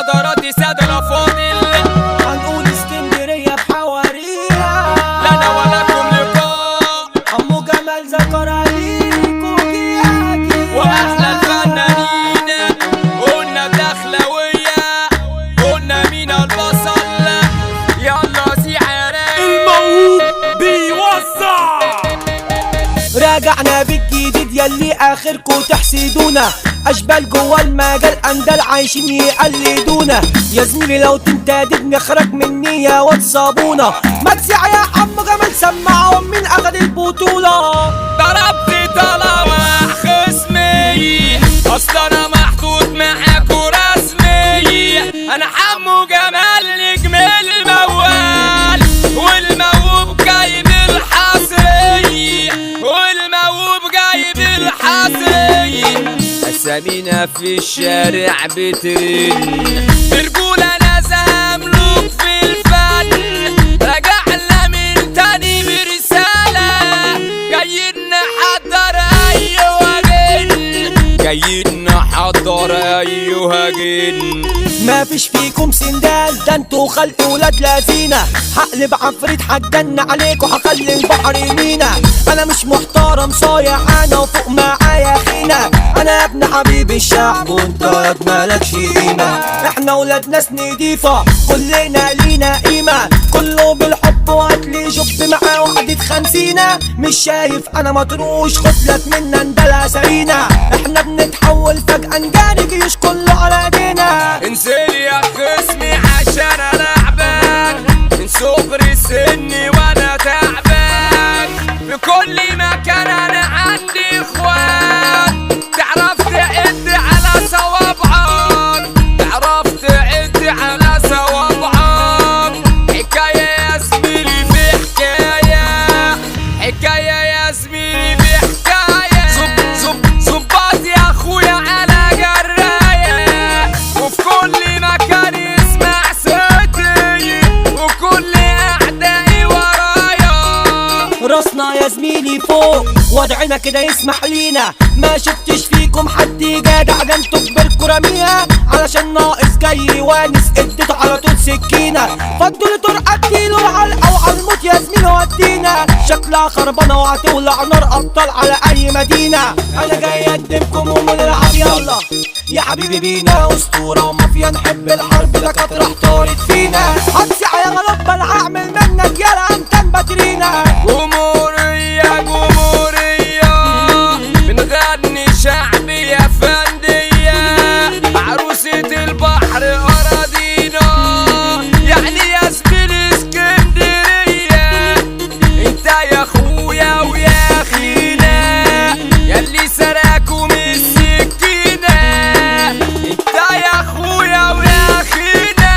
حضراتي سادة الافاضل، هنقول اسكندرية بحواريها، لا انا ولكم لقاء عمو جمال ذكر عليكم كياكي واحلى الفنانين. قلنا دخلوية، قلنا مين البصل، يلا سعرين الموهوب بيوزع. راجعنا بالجديد يلي اخركم تحسدونا، اشبال جوا المجال اندال عايشين يقلدونا. يا زميلي لو تنتدب نخرج مني يا واد صابونا، ما تسيع يا عم جمال سمعهم مين اخد البطولة. ضربت طلوع خصمي، اصل انا محطوط معاكو رسمي. انا حمو جمال نجم الموال، والموهوب جايب الحصري، والموهوب جايب الحصري. اسامينا في الشارع بترن، برجولة ناس ملوك في الفن. رجعنا من تاني برسالة، جايين نحضر ايوه جن، جايين نحضر ايوه جن. ما فيش فيكم سندال، ده انتوا خلق ولاد لذينة. هقلب عفريت هتجن عليكوا، هخلي البحر يمينا. انا مش محترم صايع انا وفوق معايا خينا، انا ابن حبيب الشعب وانت يا مالكش قيمة. احنا ولاد ناس نضيفة كلنا لينا قيمة، كله بالحب وهاتلي شوف معاه وحدة خمسينة. مش شايف انا مطروش خدلك منا ندلع سرينا، احنا بنتحول فجأة نجاري جيش كله على ايدينا. انزل يا خصمي عشان العبك، من صغري سني وانا تعبان. في كل مكان انا عندي اخوات، تعرف تعد على صوابعك، تعرف تعد على صوابعك. حكاية يا زميلي في حكاية، حكاية يا زميلي في حكاية. ظباط يا اخويا على جراية، وفي كل مكان يسمع صوتي، وكل اعدائي ورايا. راسنا يا زميلي فوق وضعنا كده يسمح لينا، ما شفتش فيكم حد جدع جنتو كبركوا رميها، علشان ناقص جاي وانس اديته على طول سكينة. فضوا لي طرقة اديله العلقة وعلى الموت يا زميلي ودينا، شكلها خربانة وهتولع نار ابطال على اي مدينة. انا جاي اقدمكم ونلعب يلا يا حبيبي بينا، اسطورة ومافيا نحب الحرب دكاترة احتارت فينا. هتسع يا غلط انا هعمل منك يلا انت باترينا. جمهورية جمهورية، بنغني شعبي يا فندية، عروسة البحر أراضينا، يعني يا زميلي اسكندرية. انت يا اخويا ويا اخينا، ياللي سرقكوا من السكينة. انت يا اخويا ويا اخينا،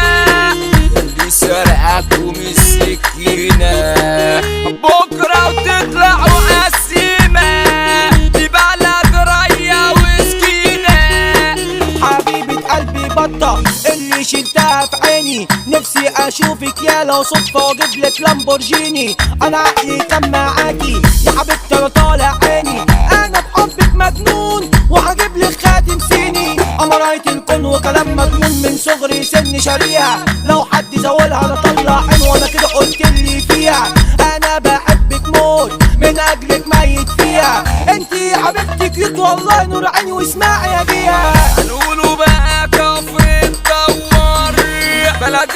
ياللي سرقكوا من السكينة. بكرة وتطلعوا قسيمة، دي بلد راية وسكينة. حبيبة قلبي بطة اللي شلتها في عيني، نفسي اشوفك يا لو صدفة واجيبلك لامبورجيني. انا عقلي كان معاكي يا حبيبتي انا طالع عيني، انا بحبك مجنون وهجيبلك خاتم صيني. امراية الكون وكلام مجنون من صغري سن شريعة، لو حد زولها انا طلع عين وانا كده قلتلي فيها. انا بحبك موت من اجلك ميت فيها، انتي يا حبيبتي كيوت والله نور عيني واسمعي يا بيها. هنقولوا بقى كفر الدوار، بلد